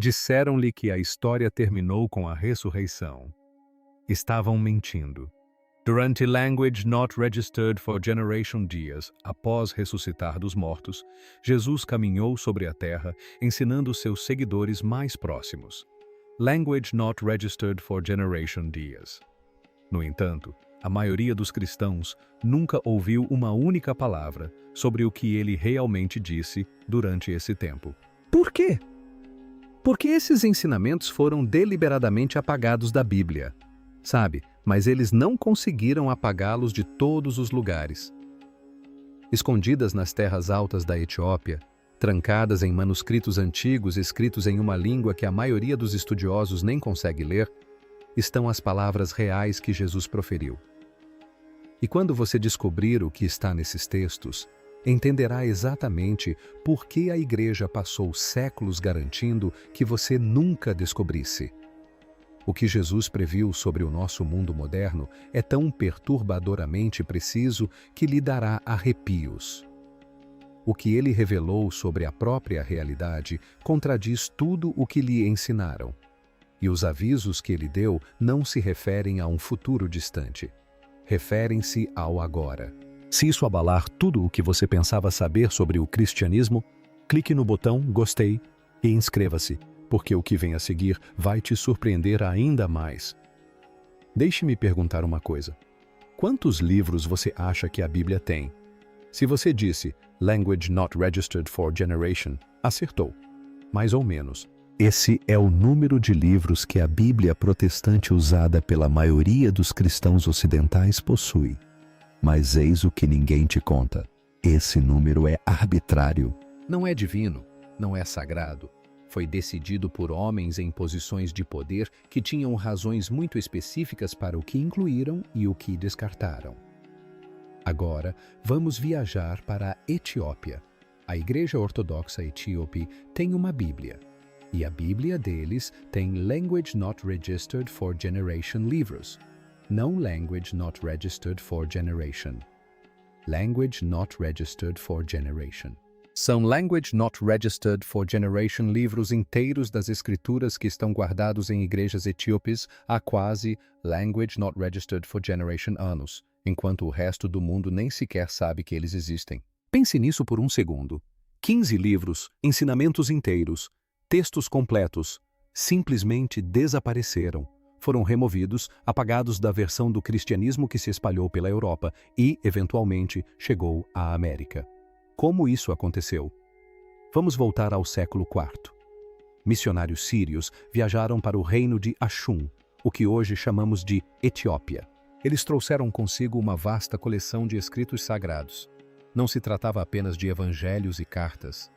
Disseram-lhe que a história terminou com a ressurreição. Estavam mentindo. Durante Language Not Registered for Generation Dias, após ressuscitar dos mortos, Jesus caminhou sobre a terra, ensinando seus seguidores mais próximos. Language Not Registered for Generation Dias. No entanto, a maioria dos cristãos nunca ouviu uma única palavra sobre o que ele realmente disse durante esse tempo. Por quê? Porque esses ensinamentos foram deliberadamente apagados da Bíblia. Sabe, mas eles não conseguiram apagá-los de todos os lugares. Escondidas nas terras altas da Etiópia, trancadas em manuscritos antigos escritos em uma língua que a maioria dos estudiosos nem consegue ler, estão as palavras reais que Jesus proferiu. E quando você descobrir o que está nesses textos, entenderá exatamente por que a Igreja passou séculos garantindo que você nunca descobrisse. O que Jesus previu sobre o nosso mundo moderno é tão perturbadoramente preciso que lhe dará arrepios. O que ele revelou sobre a própria realidade contradiz tudo o que lhe ensinaram. E os avisos que ele deu não se referem a um futuro distante. Referem-se ao agora. Se isso abalar tudo o que você pensava saber sobre o cristianismo, clique no botão Gostei e inscreva-se, porque o que vem a seguir vai te surpreender ainda mais. Deixe-me perguntar uma coisa. Quantos livros você acha que a Bíblia tem? Se você disse Language Not Registered for Generation, acertou. Mais ou menos. Esse é o número de livros que a Bíblia protestante usada pela maioria dos cristãos ocidentais possui. Mas eis o que ninguém te conta. Esse número é arbitrário. Não é divino, não é sagrado. Foi decidido por homens em posições de poder que tinham razões muito específicas para o que incluíram e o que descartaram. Agora, vamos viajar para a Etiópia. A Igreja Ortodoxa Etíope tem uma Bíblia. E a Bíblia deles tem Language Not Registered for Generation livros. Não Language Not Registered for Generation. Language Not Registered for Generation. São Language Not Registered for Generation livros inteiros das escrituras que estão guardados em igrejas etíopes há quase Language Not Registered for Generation anos, enquanto o resto do mundo nem sequer sabe que eles existem. Pense nisso por um segundo. 15 livros, ensinamentos inteiros, textos completos, simplesmente desapareceram. Foram removidos, apagados da versão do cristianismo que se espalhou pela Europa e, eventualmente, chegou à América. Como isso aconteceu? Vamos voltar ao século IV. Missionários sírios viajaram para o reino de Ashum, o que hoje chamamos de Etiópia. Eles trouxeram consigo uma vasta coleção de escritos sagrados. Não se tratava apenas de evangelhos e cartas.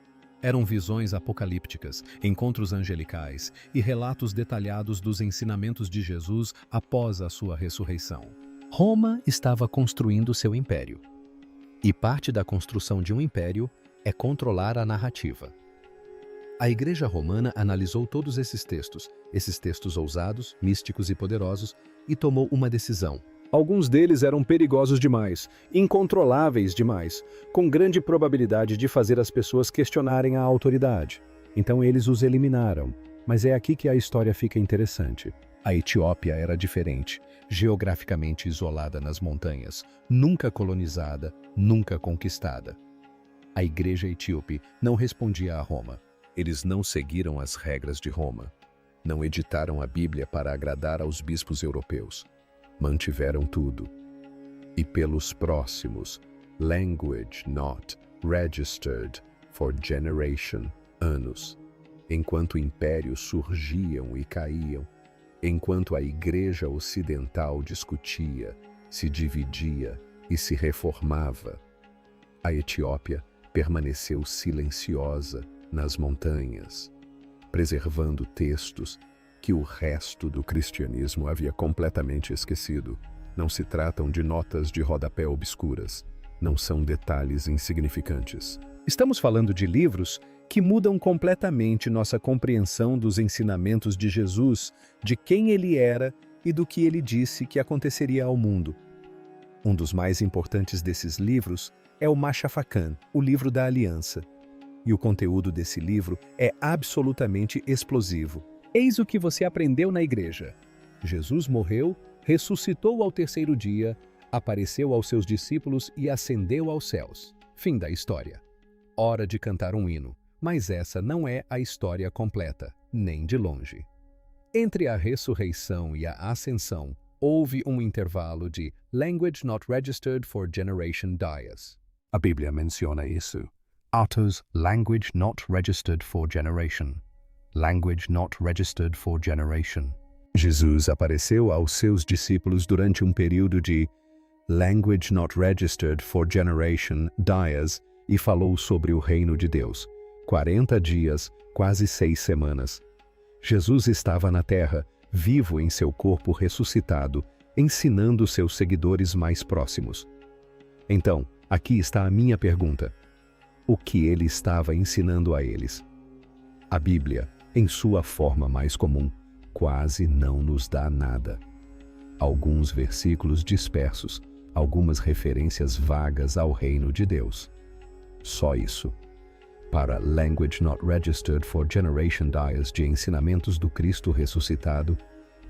Eram visões apocalípticas, encontros angelicais e relatos detalhados dos ensinamentos de Jesus após a sua ressurreição. Roma estava construindo seu império. E parte da construção de um império é controlar a narrativa. A Igreja Romana analisou todos esses textos ousados, místicos e poderosos, e tomou uma decisão. Alguns deles eram perigosos demais, incontroláveis demais, com grande probabilidade de fazer as pessoas questionarem a autoridade. Então eles os eliminaram. Mas é aqui que a história fica interessante. A Etiópia era diferente, geograficamente isolada nas montanhas, nunca colonizada, nunca conquistada. A Igreja Etíope não respondia a Roma. Eles não seguiram as regras de Roma. Não editaram a Bíblia para agradar aos bispos europeus. Mantiveram tudo. E pelos próximos Language Not Registered for Generation anos, enquanto impérios surgiam e caíam, enquanto a Igreja Ocidental discutia, se dividia e se reformava, a Etiópia permaneceu silenciosa nas montanhas, preservando textos que o resto do cristianismo havia completamente esquecido. Não se tratam de notas de rodapé obscuras. Não são detalhes insignificantes. Estamos falando de livros que mudam completamente nossa compreensão dos ensinamentos de Jesus, de quem ele era e do que ele disse que aconteceria ao mundo. Um dos mais importantes desses livros é o Machafacan, o livro da Aliança. E o conteúdo desse livro é absolutamente explosivo. Eis o que você aprendeu na igreja. Jesus morreu, ressuscitou ao terceiro dia, apareceu aos seus discípulos e ascendeu aos céus. Fim da história. Hora de cantar um hino, mas essa não é a história completa, nem de longe. Entre a ressurreição e a ascensão, houve um intervalo de Language Not Registered for Generation Dias. A Bíblia menciona isso. Atos, Language Not Registered for Generation. Language Not Registered for Generation. Jesus apareceu aos seus discípulos durante um período de Language Not Registered for Generation Dias e falou sobre o reino de Deus. 40 dias, quase 6 semanas. Jesus estava na terra, vivo em seu corpo ressuscitado, ensinando seus seguidores mais próximos. Então, aqui está a minha pergunta. O que ele estava ensinando a eles? A Bíblia, em sua forma mais comum, quase não nos dá nada. Alguns versículos dispersos, algumas referências vagas ao reino de Deus. Só isso. Para Language Not Registered for Generation Dias de ensinamentos do Cristo ressuscitado,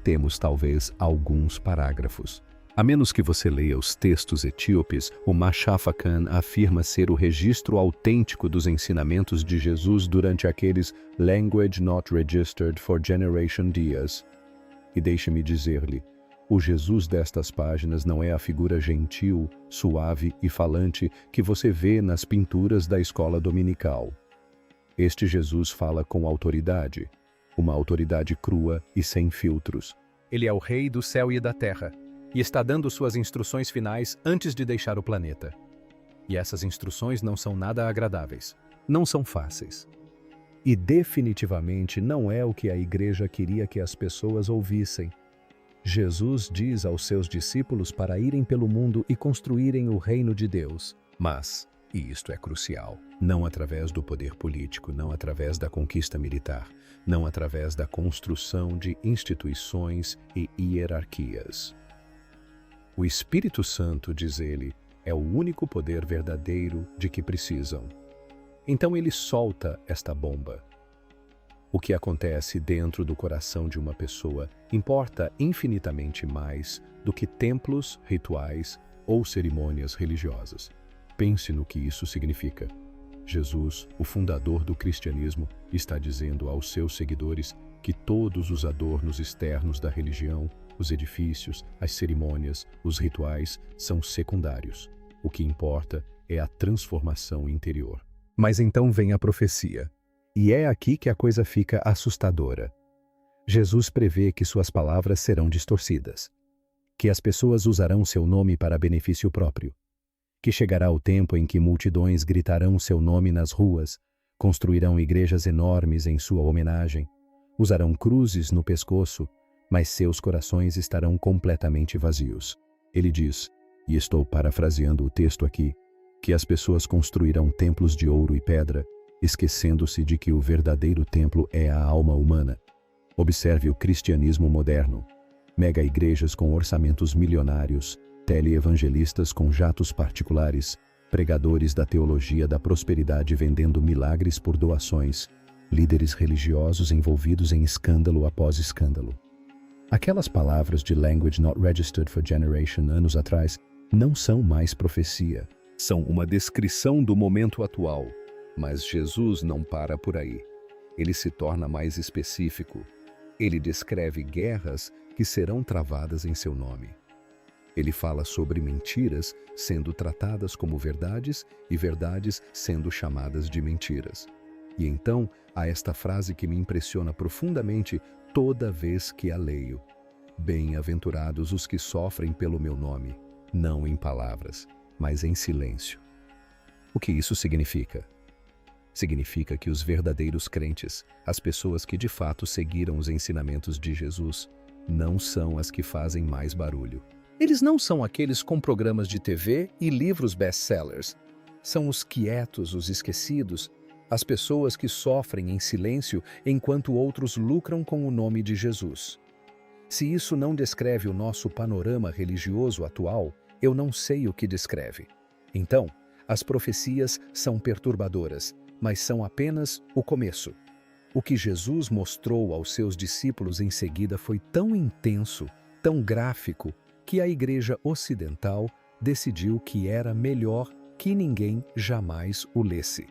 temos talvez alguns parágrafos. A menos que você leia os textos etíopes, o Mashafa Khan afirma ser o registro autêntico dos ensinamentos de Jesus durante aqueles Language Not Registered for Generation Dias. E deixe-me dizer-lhe, o Jesus destas páginas não é a figura gentil, suave e falante que você vê nas pinturas da escola dominical. Este Jesus fala com autoridade, uma autoridade crua e sem filtros. Ele é o Rei do céu e da terra, e está dando suas instruções finais antes de deixar o planeta. E essas instruções não são nada agradáveis, não são fáceis. E definitivamente não é o que a igreja queria que as pessoas ouvissem. Jesus diz aos seus discípulos para irem pelo mundo e construírem o reino de Deus. Mas, e isto é crucial, não através do poder político, não através da conquista militar, não através da construção de instituições e hierarquias. O Espírito Santo, diz ele, é o único poder verdadeiro de que precisam. Então ele solta esta bomba. O que acontece dentro do coração de uma pessoa importa infinitamente mais do que templos, rituais ou cerimônias religiosas. Pense no que isso significa. Jesus, o fundador do cristianismo, está dizendo aos seus seguidores que todos os adornos externos da religião, os edifícios, as cerimônias, os rituais são secundários. O que importa é a transformação interior. Mas então vem a profecia. E é aqui que a coisa fica assustadora. Jesus prevê que suas palavras serão distorcidas, que as pessoas usarão seu nome para benefício próprio, que chegará o tempo em que multidões gritarão seu nome nas ruas, construirão igrejas enormes em sua homenagem, usarão cruzes no pescoço, mas seus corações estarão completamente vazios. Ele diz, e estou parafraseando o texto aqui, que as pessoas construirão templos de ouro e pedra, esquecendo-se de que o verdadeiro templo é a alma humana. Observe o cristianismo moderno. Mega-igrejas com orçamentos milionários, teleevangelistas com jatos particulares, pregadores da teologia da prosperidade vendendo milagres por doações, líderes religiosos envolvidos em escândalo após escândalo. Aquelas palavras de Language Not Registered for Generation anos atrás não são mais profecia. São uma descrição do momento atual. Mas Jesus não para por aí. Ele se torna mais específico. Ele descreve guerras que serão travadas em seu nome. Ele fala sobre mentiras sendo tratadas como verdades e verdades sendo chamadas de mentiras. E então, há esta frase que me impressiona profundamente toda vez que a leio. Bem-aventurados os que sofrem pelo meu nome, não em palavras, mas em silêncio. O que isso significa? Significa que os verdadeiros crentes, as pessoas que de fato seguiram os ensinamentos de Jesus, não são as que fazem mais barulho. Eles não são aqueles com programas de TV e livros best-sellers. São os quietos, os esquecidos, as pessoas que sofrem em silêncio enquanto outros lucram com o nome de Jesus. Se isso não descreve o nosso panorama religioso atual, eu não sei o que descreve. Então, as profecias são perturbadoras, mas são apenas o começo. O que Jesus mostrou aos seus discípulos em seguida foi tão intenso, tão gráfico, que a Igreja Ocidental decidiu que era melhor que ninguém jamais o lesse.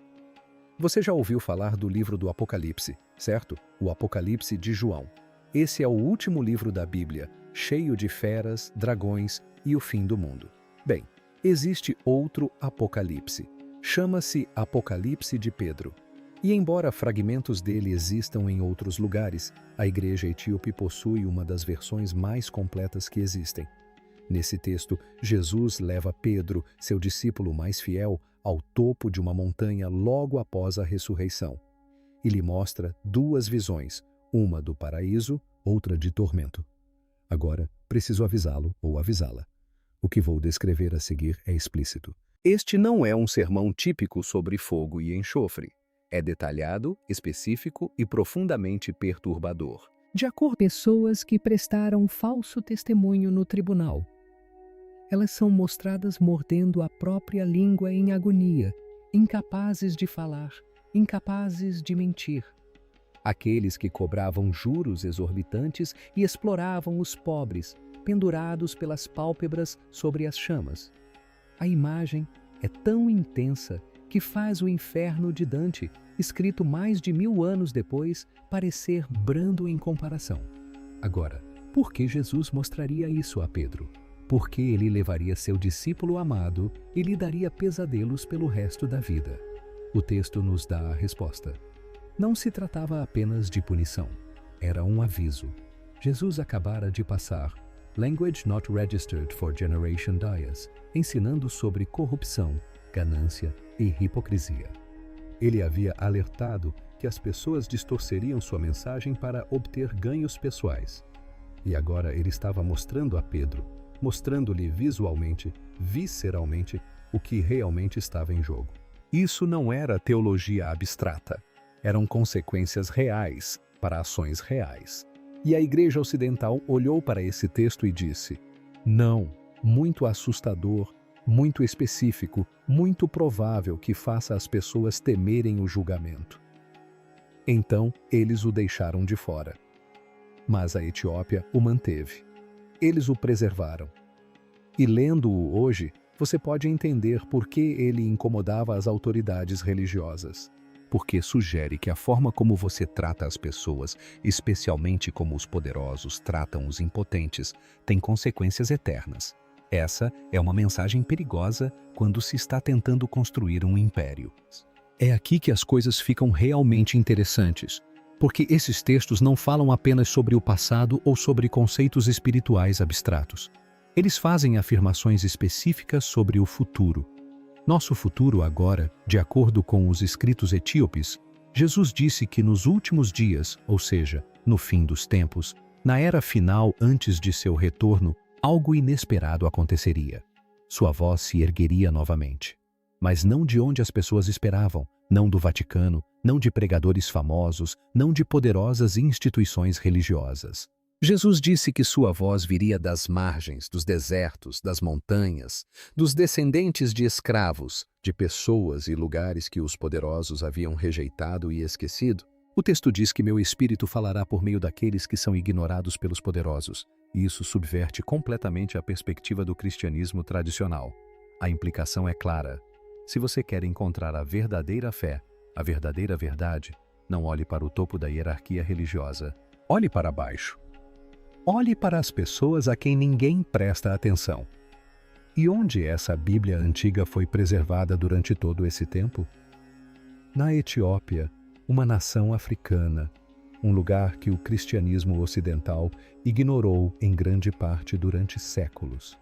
Você já ouviu falar do livro do Apocalipse, certo? O Apocalipse de João. Esse é o último livro da Bíblia, cheio de feras, dragões e o fim do mundo. Bem, existe outro Apocalipse. Chama-se Apocalipse de Pedro. E embora fragmentos dele existam em outros lugares, a Igreja Etíope possui uma das versões mais completas que existem. Nesse texto, Jesus leva Pedro, seu discípulo mais fiel, ao topo de uma montanha logo após a ressurreição. E lhe mostra duas visões, uma do paraíso, outra de tormento. Agora, preciso avisá-lo ou avisá-la. O que vou descrever a seguir é explícito. Este não é um sermão típico sobre fogo e enxofre. É detalhado, específico e profundamente perturbador. De acordo com pessoas que prestaram falso testemunho no tribunal, elas são mostradas mordendo a própria língua em agonia, incapazes de falar, incapazes de mentir. Aqueles que cobravam juros exorbitantes e exploravam os pobres, pendurados pelas pálpebras sobre as chamas. A imagem é tão intensa que faz o inferno de Dante, escrito mais de 1000 anos depois, parecer brando em comparação. Agora, por que Jesus mostraria isso a Pedro? Porque ele levaria seu discípulo amado e lhe daria pesadelos pelo resto da vida. O texto nos dá a resposta. Não se tratava apenas de punição. Era um aviso. Jesus acabara de passar Language Not Registered for Generation Dias, ensinando sobre corrupção, ganância e hipocrisia. Ele havia alertado que as pessoas distorceriam sua mensagem para obter ganhos pessoais. E agora ele estava mostrando a Pedro, mostrando-lhe visualmente, visceralmente, o que realmente estava em jogo. Isso não era teologia abstrata. Eram consequências reais para ações reais. E a Igreja Ocidental olhou para esse texto e disse: não, muito assustador, muito específico, muito provável que faça as pessoas temerem o julgamento. Então, eles o deixaram de fora. Mas a Etiópia o manteve. Eles o preservaram. E lendo-o hoje, você pode entender por que ele incomodava as autoridades religiosas. Porque sugere que a forma como você trata as pessoas, especialmente como os poderosos tratam os impotentes, tem consequências eternas. Essa é uma mensagem perigosa quando se está tentando construir um império. É aqui que as coisas ficam realmente interessantes, porque esses textos não falam apenas sobre o passado ou sobre conceitos espirituais abstratos. Eles fazem afirmações específicas sobre o futuro. Nosso futuro agora, de acordo com os escritos etíopes, Jesus disse que nos últimos dias, ou seja, no fim dos tempos, na era final antes de seu retorno, algo inesperado aconteceria. Sua voz se ergueria novamente. Mas não de onde as pessoas esperavam, não do Vaticano, não de pregadores famosos, não de poderosas instituições religiosas. Jesus disse que sua voz viria das margens, dos desertos, das montanhas, dos descendentes de escravos, de pessoas e lugares que os poderosos haviam rejeitado e esquecido. O texto diz que meu espírito falará por meio daqueles que são ignorados pelos poderosos, e isso subverte completamente a perspectiva do cristianismo tradicional. A implicação é clara. Se você quer encontrar a verdadeira fé, a verdadeira verdade, não olhe para o topo da hierarquia religiosa. Olhe para baixo. Olhe para as pessoas a quem ninguém presta atenção. E onde essa Bíblia antiga foi preservada durante todo esse tempo? Na Etiópia, uma nação africana, um lugar que o cristianismo ocidental ignorou em grande parte durante séculos.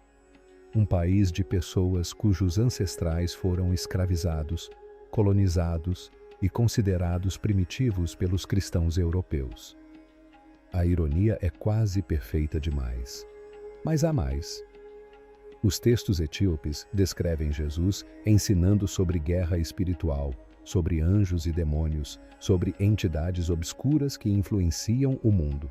Um país de pessoas cujos ancestrais foram escravizados, colonizados e considerados primitivos pelos cristãos europeus. A ironia é quase perfeita demais. Mas há mais. Os textos etíopes descrevem Jesus ensinando sobre guerra espiritual, sobre anjos e demônios, sobre entidades obscuras que influenciam o mundo.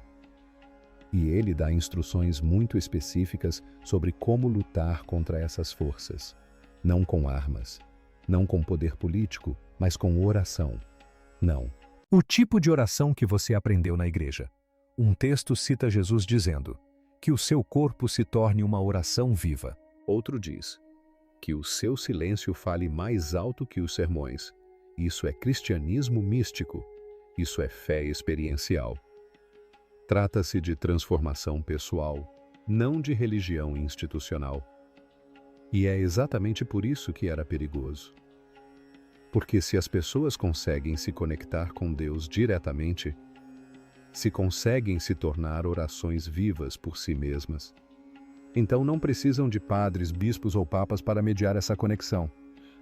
E ele dá instruções muito específicas sobre como lutar contra essas forças, não com armas, não com poder político, mas com oração. Não. O tipo de oração que você aprendeu na igreja. Um texto cita Jesus dizendo que o seu corpo se torne uma oração viva. Outro diz que o seu silêncio fale mais alto que os sermões. Isso é cristianismo místico. Isso é fé experiencial. Trata-se de transformação pessoal, não de religião institucional. E é exatamente por isso que era perigoso. Porque se as pessoas conseguem se conectar com Deus diretamente, se conseguem se tornar orações vivas por si mesmas, então não precisam de padres, bispos ou papas para mediar essa conexão.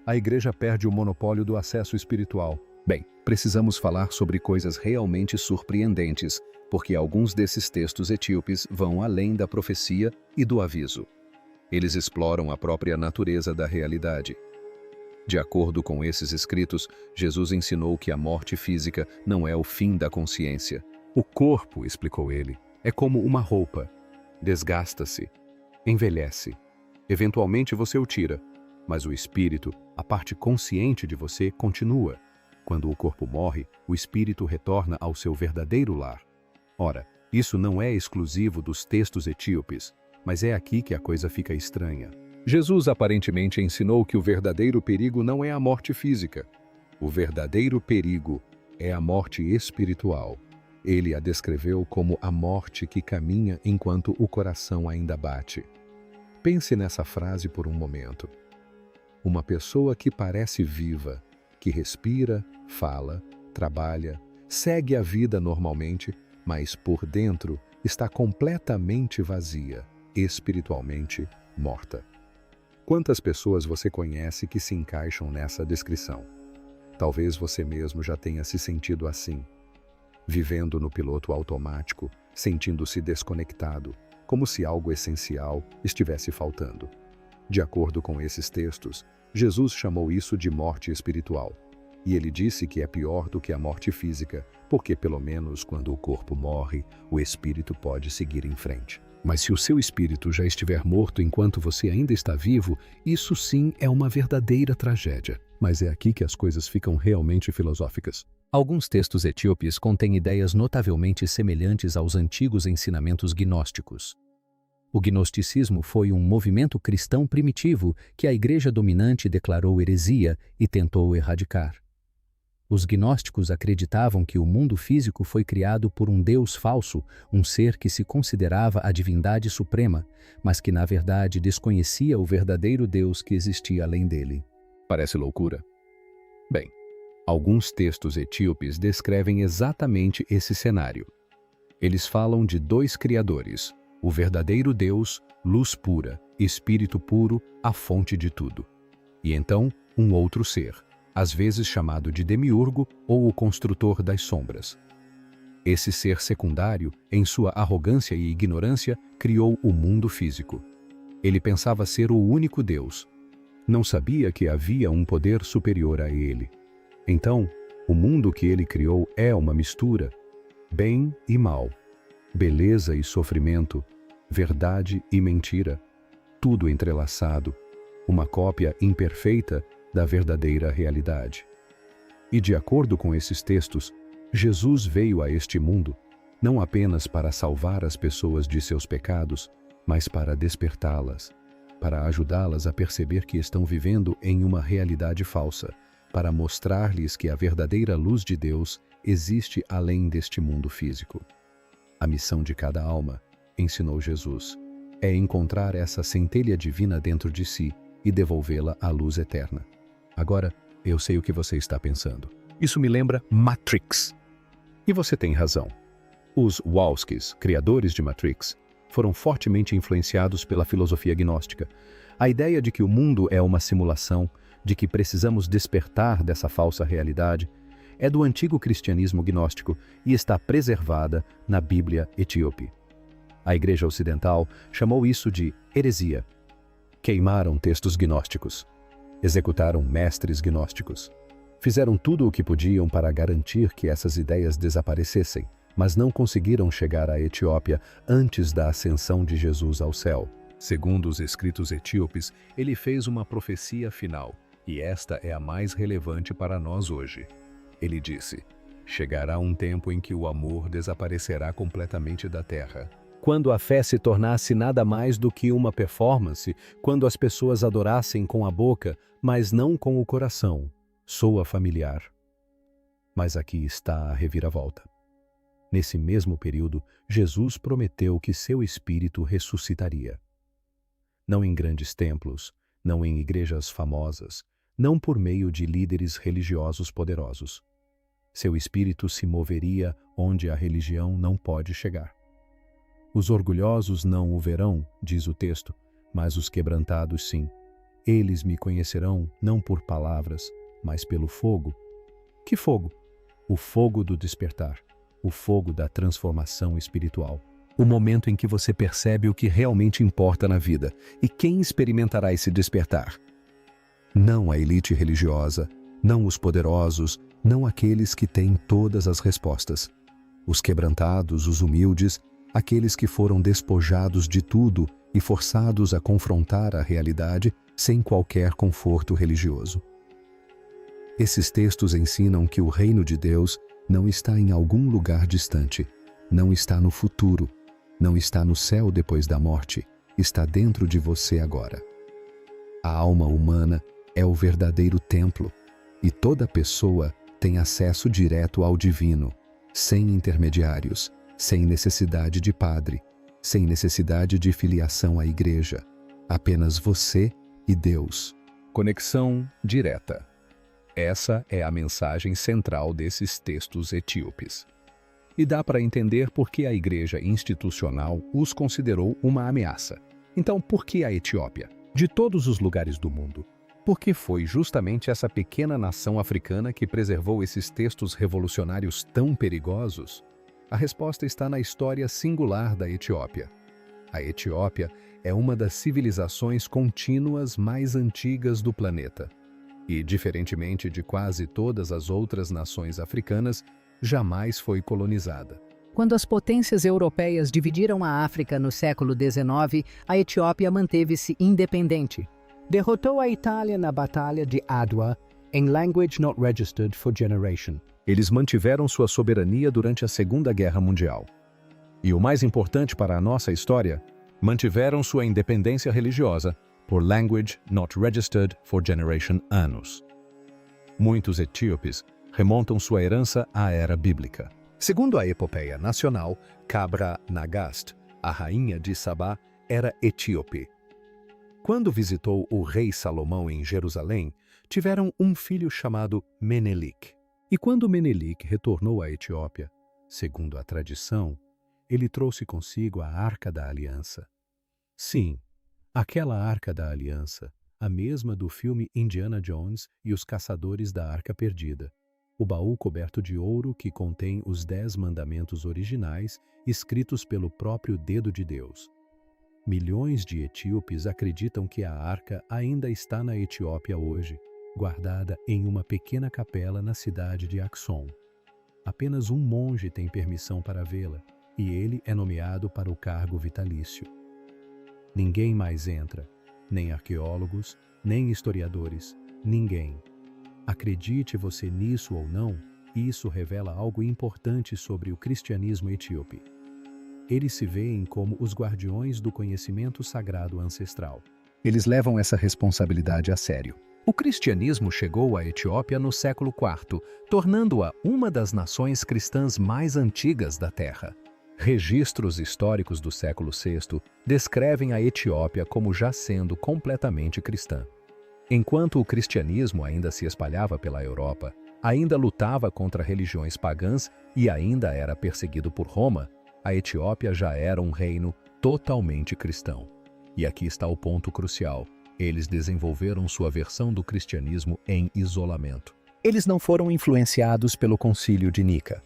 A igreja perde o monopólio do acesso espiritual. Bem, precisamos falar sobre coisas realmente surpreendentes, porque alguns desses textos etíopes vão além da profecia e do aviso. Eles exploram a própria natureza da realidade. De acordo com esses escritos, Jesus ensinou que a morte física não é o fim da consciência. O corpo, explicou ele, é como uma roupa. Desgasta-se, envelhece. Eventualmente você o tira, mas o espírito, a parte consciente de você, continua. Quando o corpo morre, o espírito retorna ao seu verdadeiro lar. Ora, isso não é exclusivo dos textos etíopes, mas é aqui que a coisa fica estranha. Jesus aparentemente ensinou que o verdadeiro perigo não é a morte física. O verdadeiro perigo é a morte espiritual. Ele a descreveu como a morte que caminha enquanto o coração ainda bate. Pense nessa frase por um momento. Uma pessoa que parece viva, que respira, fala, trabalha, segue a vida normalmente, mas por dentro está completamente vazia, espiritualmente morta. Quantas pessoas você conhece que se encaixam nessa descrição? Talvez você mesmo já tenha se sentido assim, vivendo no piloto automático, sentindo-se desconectado, como se algo essencial estivesse faltando. De acordo com esses textos, Jesus chamou isso de morte espiritual. E ele disse que é pior do que a morte física, porque pelo menos quando o corpo morre, o espírito pode seguir em frente. Mas se o seu espírito já estiver morto enquanto você ainda está vivo, isso sim é uma verdadeira tragédia. Mas é aqui que as coisas ficam realmente filosóficas. Alguns textos etíopes contêm ideias notavelmente semelhantes aos antigos ensinamentos gnósticos. O gnosticismo foi um movimento cristão primitivo que a igreja dominante declarou heresia e tentou erradicar. Os gnósticos acreditavam que o mundo físico foi criado por um Deus falso, um ser que se considerava a divindade suprema, mas que na verdade desconhecia o verdadeiro Deus que existia além dele. Parece loucura? Bem, alguns textos etíopes descrevem exatamente esse cenário. Eles falam de dois criadores, o verdadeiro Deus, luz pura, espírito puro, a fonte de tudo. E então, um outro ser, às vezes chamado de demiurgo ou o construtor das sombras. Esse ser secundário, em sua arrogância e ignorância, criou o mundo físico. Ele pensava ser o único Deus. Não sabia que havia um poder superior a ele. Então, o mundo que ele criou é uma mistura, bem e mal, beleza e sofrimento, verdade e mentira, tudo entrelaçado, uma cópia imperfeita da verdadeira realidade. E de acordo com esses textos, Jesus veio a este mundo não apenas para salvar as pessoas de seus pecados, mas para despertá-las, para ajudá-las a perceber que estão vivendo em uma realidade falsa, para mostrar-lhes que a verdadeira luz de Deus existe além deste mundo físico. A missão de cada alma, ensinou Jesus, é encontrar essa centelha divina dentro de si e devolvê-la à luz eterna. Agora, eu sei o que você está pensando. Isso me lembra Matrix. E você tem razão. Os Wachowskis, criadores de Matrix, foram fortemente influenciados pela filosofia gnóstica. A ideia de que o mundo é uma simulação, de que precisamos despertar dessa falsa realidade, é do antigo cristianismo gnóstico e está preservada na Bíblia etíope. A Igreja Ocidental chamou isso de heresia. Queimaram textos gnósticos. Executaram mestres gnósticos. Fizeram tudo o que podiam para garantir que essas ideias desaparecessem, mas não conseguiram chegar à Etiópia antes da ascensão de Jesus ao céu. Segundo os escritos etíopes, ele fez uma profecia final, e esta é a mais relevante para nós hoje. Ele disse: chegará um tempo em que o amor desaparecerá completamente da terra. Quando a fé se tornasse nada mais do que uma performance, quando as pessoas adorassem com a boca, mas não com o coração. Soa familiar. Mas aqui está a reviravolta. Nesse mesmo período, Jesus prometeu que seu Espírito ressuscitaria. Não em grandes templos, não em igrejas famosas, não por meio de líderes religiosos poderosos. Seu Espírito se moveria onde a religião não pode chegar. Os orgulhosos não o verão, diz o texto, mas os quebrantados sim. Eles me conhecerão não por palavras, mas pelo fogo. Que fogo? O fogo do despertar, o fogo da transformação espiritual. O momento em que você percebe o que realmente importa na vida. E quem experimentará esse despertar? Não a elite religiosa, não os poderosos, não aqueles que têm todas as respostas. Os quebrantados, os humildes, aqueles que foram despojados de tudo e forçados a confrontar a realidade sem qualquer conforto religioso. Esses textos ensinam que o reino de Deus não está em algum lugar distante, não está no futuro, não está no céu depois da morte, está dentro de você agora. A alma humana é o verdadeiro templo, e toda pessoa tem acesso direto ao divino, sem intermediários, sem necessidade de padre, sem necessidade de filiação à igreja. Apenas você e Deus. Conexão direta. Essa é a mensagem central desses textos etíopes. E dá para entender por que a igreja institucional os considerou uma ameaça. Então, por que a Etiópia? De todos os lugares do mundo, porque foi justamente essa pequena nação africana que preservou esses textos revolucionários tão perigosos? A resposta está na história singular da Etiópia. A Etiópia é uma das civilizações contínuas mais antigas do planeta. E, diferentemente de quase todas as outras nações africanas, jamais foi colonizada. Quando as potências europeias dividiram a África no século XIX, a Etiópia manteve-se independente. Derrotou a Itália na Batalha de Adwa, em Language Not Registered for Generation. Eles mantiveram sua soberania durante a Segunda Guerra Mundial. E o mais importante para a nossa história, mantiveram sua independência religiosa por Language Not Registered for Generation anos. Muitos etíopes remontam sua herança à era bíblica. Segundo a epopeia nacional, Kabra Nagast, a rainha de Sabá, era etíope. Quando visitou o rei Salomão em Jerusalém, tiveram um filho chamado Menelik. E quando Menelik retornou à Etiópia, segundo a tradição, ele trouxe consigo a Arca da Aliança. Sim, aquela Arca da Aliança, a mesma do filme Indiana Jones e os Caçadores da Arca Perdida. O baú coberto de ouro que contém os 10 mandamentos originais, escritos pelo próprio dedo de Deus. Milhões de etíopes acreditam que a arca ainda está na Etiópia hoje, guardada em uma pequena capela na cidade de Aksum. Apenas um monge tem permissão para vê-la, e ele é nomeado para o cargo vitalício. Ninguém mais entra, nem arqueólogos, nem historiadores, ninguém. Acredite você nisso ou não, isso revela algo importante sobre o cristianismo etíope. Eles se veem como os guardiões do conhecimento sagrado ancestral. Eles levam essa responsabilidade a sério. O cristianismo chegou à Etiópia no século IV, tornando-a uma das nações cristãs mais antigas da Terra. Registros históricos do século VI descrevem a Etiópia como já sendo completamente cristã. Enquanto o cristianismo ainda se espalhava pela Europa, ainda lutava contra religiões pagãs e ainda era perseguido por Roma, a Etiópia já era um reino totalmente cristão. E aqui está o ponto crucial. Eles desenvolveram sua versão do cristianismo em isolamento. Eles não foram influenciados pelo Concílio de Nica.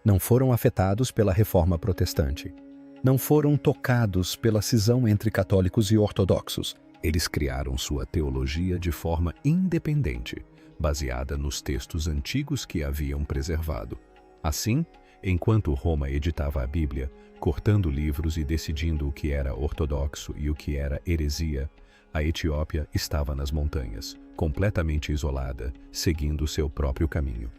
Não foram afetados pela Reforma Protestante. Não foram tocados pela cisão entre católicos e ortodoxos. Eles criaram sua teologia de forma independente, baseada nos textos antigos que haviam preservado. Assim, enquanto Roma editava a Bíblia, cortando livros e decidindo o que era ortodoxo e o que era heresia, a Etiópia estava nas montanhas, completamente isolada, seguindo seu próprio caminho.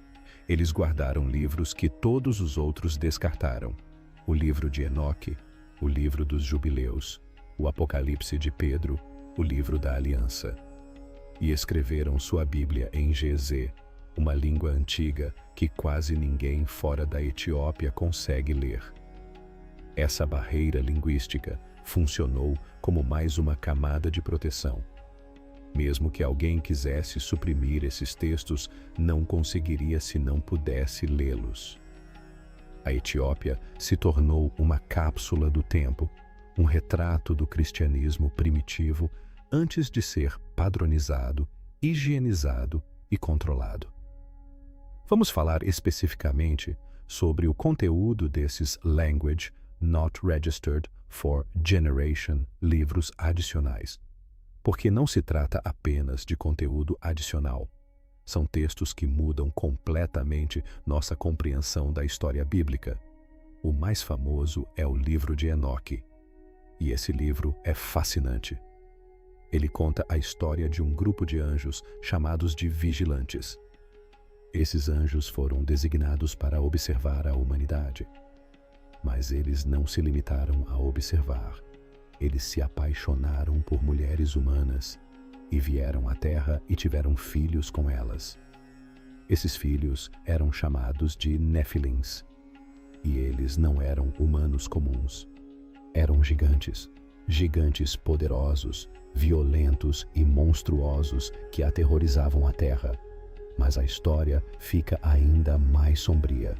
Eles guardaram livros que todos os outros descartaram: o livro de Enoque, o livro dos Jubileus, o Apocalipse de Pedro, o livro da Aliança. E escreveram sua Bíblia em Gezê, uma língua antiga que quase ninguém fora da Etiópia consegue ler. Essa barreira linguística funcionou como mais uma camada de proteção. Mesmo que alguém quisesse suprimir esses textos, não conseguiria se não pudesse lê-los. A Etiópia se tornou uma cápsula do tempo, um retrato do cristianismo primitivo antes de ser padronizado, higienizado e controlado. Vamos falar especificamente sobre o conteúdo desses Language Not Registered for Generation livros adicionais, porque não se trata apenas de conteúdo adicional. São textos que mudam completamente nossa compreensão da história bíblica. O mais famoso é o livro de Enoque, e esse livro é fascinante. Ele conta a história de um grupo de anjos chamados de vigilantes. Esses anjos foram designados para observar a humanidade. Mas eles não se limitaram a observar. Eles se apaixonaram por mulheres humanas e vieram à Terra e tiveram filhos com elas. Esses filhos eram chamados de Nefilins, e eles não eram humanos comuns. Eram gigantes, gigantes poderosos, violentos e monstruosos que aterrorizavam a Terra. Mas a história fica ainda mais sombria.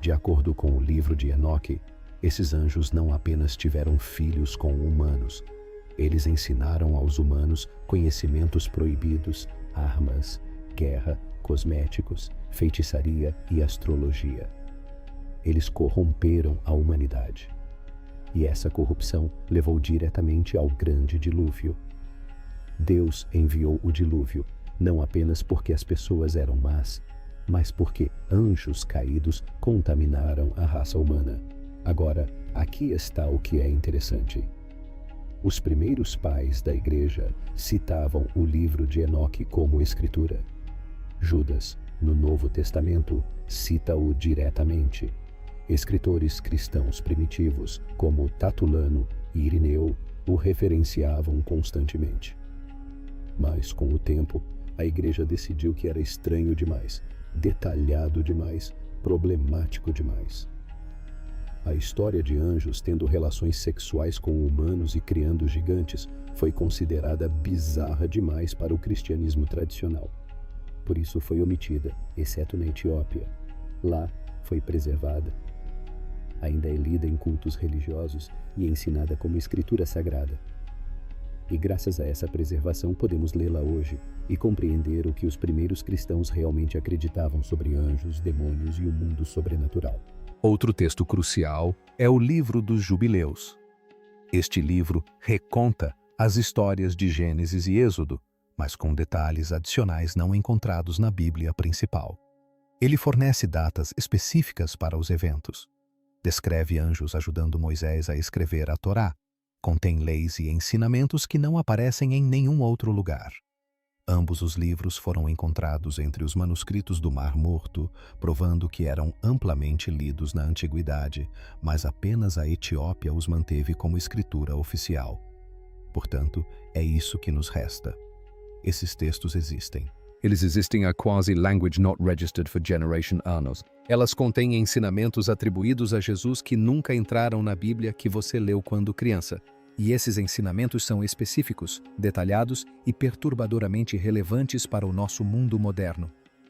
De acordo com o livro de Enoque, esses anjos não apenas tiveram filhos com humanos, eles ensinaram aos humanos conhecimentos proibidos, armas, guerra, cosméticos, feitiçaria e astrologia. Eles corromperam a humanidade. E essa corrupção levou diretamente ao grande dilúvio. Deus enviou o dilúvio, não apenas porque as pessoas eram más, mas porque anjos caídos contaminaram a raça humana. Agora, aqui está o que é interessante. Os primeiros pais da igreja citavam o livro de Enoque como escritura. Judas, no Novo Testamento, cita-o diretamente. Escritores cristãos primitivos, como Tatulano e Irineu, o referenciavam constantemente. Mas, com o tempo, a igreja decidiu que era estranho demais, detalhado demais, problemático demais. A história de anjos tendo relações sexuais com humanos e criando gigantes foi considerada bizarra demais para o cristianismo tradicional. Por isso foi omitida, exceto na Etiópia. Lá foi preservada. Ainda é lida em cultos religiosos e ensinada como escritura sagrada. E graças a essa preservação podemos lê-la hoje e compreender o que os primeiros cristãos realmente acreditavam sobre anjos, demônios e o mundo sobrenatural. Outro texto crucial é o livro dos Jubileus. Este livro reconta as histórias de Gênesis e Êxodo, mas com detalhes adicionais não encontrados na Bíblia principal. Ele fornece datas específicas para os eventos. Descreve anjos ajudando Moisés a escrever a Torá. Contém leis e ensinamentos que não aparecem em nenhum outro lugar. Ambos os livros foram encontrados entre os manuscritos do Mar Morto, provando que eram amplamente lidos na antiguidade, mas apenas a Etiópia os manteve como escritura oficial. Portanto, é isso que nos resta. Esses textos existem. Eles existem a quase Language Not Registered for Generation anos. Elas contêm ensinamentos atribuídos a Jesus que nunca entraram na Bíblia que você leu quando criança. E esses ensinamentos são específicos, detalhados e perturbadoramente relevantes para o nosso mundo moderno.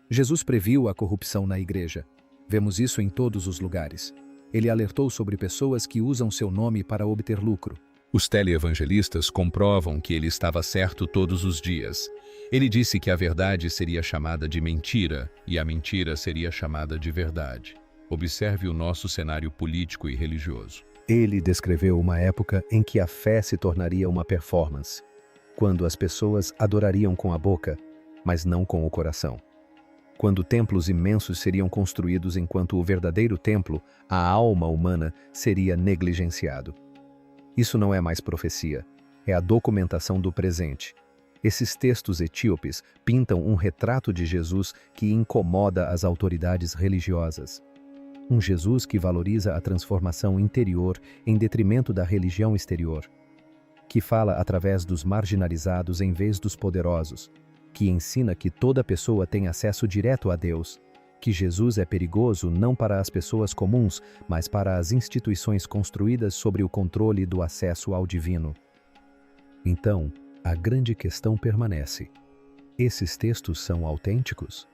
Jesus previu a corrupção na igreja. Vemos isso em todos os lugares. Ele alertou sobre pessoas que usam seu nome para obter lucro. Os teleevangelistas comprovam que ele estava certo todos os dias. Ele disse que a verdade seria chamada de mentira e a mentira seria chamada de verdade. Observe o nosso cenário político e religioso. Ele descreveu uma época em que a fé se tornaria uma performance, quando as pessoas adorariam com a boca, mas não com o coração. Quando templos imensos seriam construídos enquanto o verdadeiro templo, a alma humana, seria negligenciado. Isso não é mais profecia, é a documentação do presente. Esses textos etíopes pintam um retrato de Jesus que incomoda as autoridades religiosas. Um Jesus que valoriza a transformação interior em detrimento da religião exterior, que fala através dos marginalizados em vez dos poderosos, que ensina que toda pessoa tem acesso direto a Deus, que Jesus é perigoso não para as pessoas comuns, mas para as instituições construídas sobre o controle do acesso ao divino. Então, a grande questão permanece: esses textos são autênticos?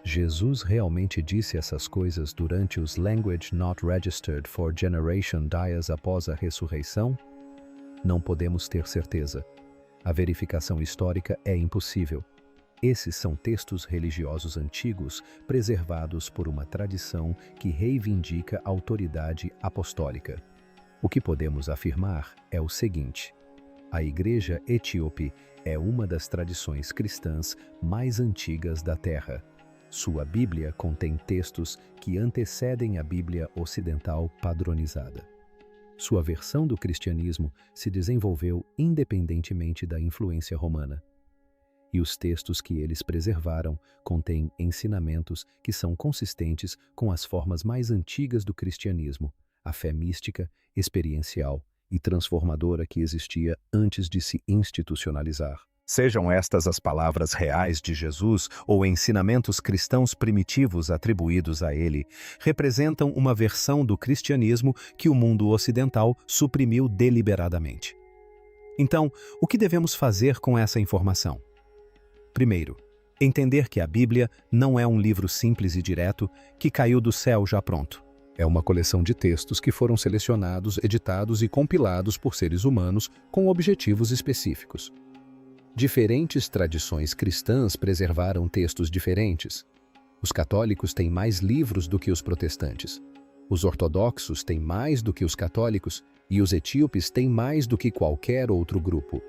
Jesus realmente disse essas coisas durante os Language Not Registered for Generation dias após a ressurreição? Não podemos ter certeza. A verificação histórica é impossível. Esses são textos religiosos antigos, preservados por uma tradição que reivindica a autoridade apostólica. O que podemos afirmar é o seguinte: a Igreja Etíope é uma das tradições cristãs mais antigas da Terra. Sua Bíblia contém textos que antecedem a Bíblia ocidental padronizada. Sua versão do cristianismo se desenvolveu independentemente da influência romana. E os textos que eles preservaram contêm ensinamentos que são consistentes com as formas mais antigas do cristianismo, a fé mística, experiencial e transformadora que existia antes de se institucionalizar. Sejam estas as palavras reais de Jesus ou ensinamentos cristãos primitivos atribuídos a ele, representam uma versão do cristianismo que o mundo ocidental suprimiu deliberadamente. Então, o que devemos fazer com essa informação? Primeiro, entender que a Bíblia não é um livro simples e direto que caiu do céu já pronto. É uma coleção de textos que foram selecionados, editados e compilados por seres humanos com objetivos específicos. Diferentes tradições cristãs preservaram textos diferentes. Os católicos têm mais livros do que os protestantes. Os ortodoxos têm mais do que os católicos e os etíopes têm mais do que qualquer outro grupo.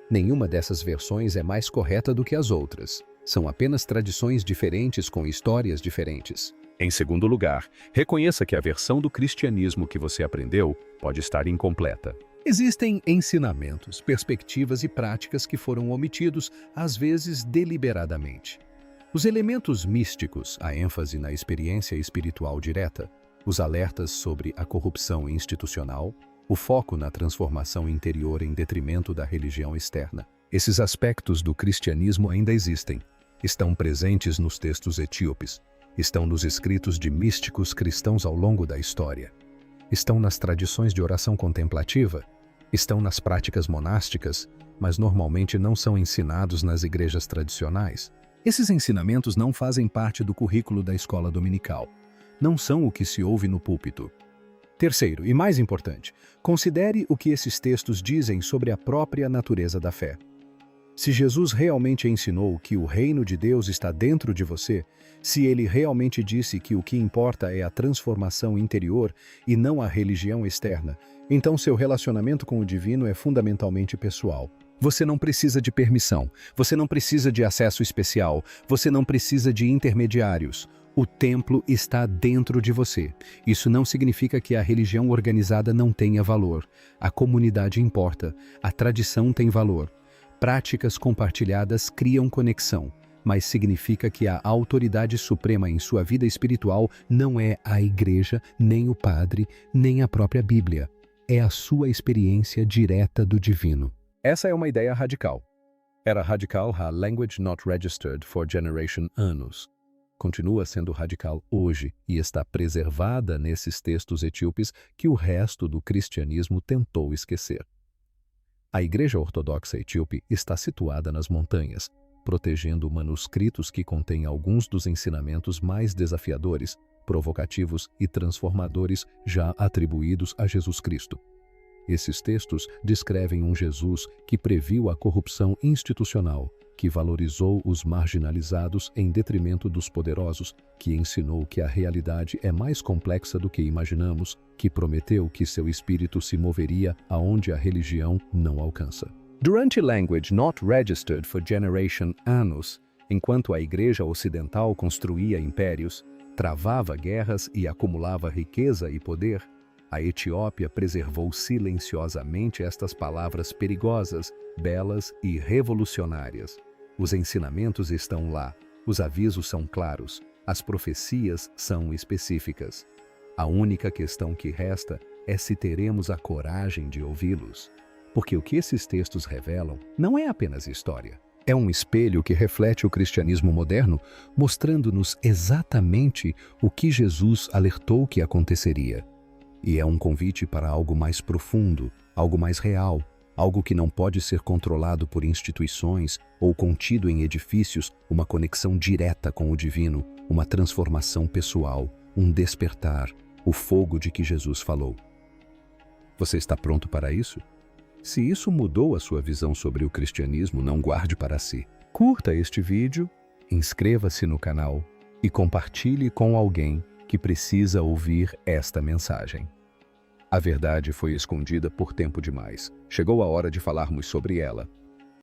Nenhuma dessas versões é mais correta do que as outras. São apenas tradições diferentes com histórias diferentes. Em segundo lugar, reconheça que a versão do cristianismo que você aprendeu pode estar incompleta. Existem ensinamentos, perspectivas e práticas que foram omitidos, às vezes deliberadamente. Os elementos místicos, a ênfase na experiência espiritual direta, os alertas sobre a corrupção institucional, o foco na transformação interior em detrimento da religião externa. Esses aspectos do cristianismo ainda existem. Estão presentes nos textos etíopes. Estão nos escritos de místicos cristãos ao longo da história. Estão nas tradições de oração contemplativa, estão nas práticas monásticas, mas normalmente não são ensinados nas igrejas tradicionais. Esses ensinamentos não fazem parte do currículo da escola dominical. Não são o que se ouve no púlpito. Terceiro, e mais importante, considere o que esses textos dizem sobre a própria natureza da fé. Se Jesus realmente ensinou que o reino de Deus está dentro de você, se ele realmente disse que o que importa é a transformação interior e não a religião externa, então seu relacionamento com o divino é fundamentalmente pessoal. Você não precisa de permissão, você não precisa de acesso especial, você não precisa de intermediários. O templo está dentro de você. Isso não significa que a religião organizada não tenha valor. A comunidade importa, a tradição tem valor. Práticas compartilhadas criam conexão, mas significa que a autoridade suprema em sua vida espiritual não é a igreja, nem o padre, nem a própria Bíblia. É a sua experiência direta do divino. Essa é uma ideia radical. Era radical a Language Not Registered for Generation Annus. Continua sendo radical hoje e está preservada nesses textos etíopes que o resto do cristianismo tentou esquecer. A Igreja Ortodoxa Etíope está situada nas montanhas, protegendo manuscritos que contêm alguns dos ensinamentos mais desafiadores, provocativos e transformadores já atribuídos a Jesus Cristo. Esses textos descrevem um Jesus que previu a corrupção institucional, que valorizou os marginalizados em detrimento dos poderosos, que ensinou que a realidade é mais complexa do que imaginamos, que prometeu que seu espírito se moveria aonde a religião não alcança. Durante Language Not Registered for Generation Annus, enquanto a Igreja Ocidental construía impérios, travava guerras e acumulava riqueza e poder, a Etiópia preservou silenciosamente estas palavras perigosas belas e revolucionárias. Os ensinamentos estão lá, os avisos são claros, as profecias são específicas. A única questão que resta é se teremos a coragem de ouvi-los. Porque o que esses textos revelam não é apenas história. É um espelho que reflete o cristianismo moderno, mostrando-nos exatamente o que Jesus alertou que aconteceria. E é um convite para algo mais profundo, algo mais real, algo que não pode ser controlado por instituições ou contido em edifícios, uma conexão direta com o divino, uma transformação pessoal, um despertar, o fogo de que Jesus falou. Você está pronto para isso? Se isso mudou a sua visão sobre o cristianismo, não guarde para si. Curta este vídeo, inscreva-se no canal e compartilhe com alguém que precisa ouvir esta mensagem. A verdade foi escondida por tempo demais. Chegou a hora de falarmos sobre ela.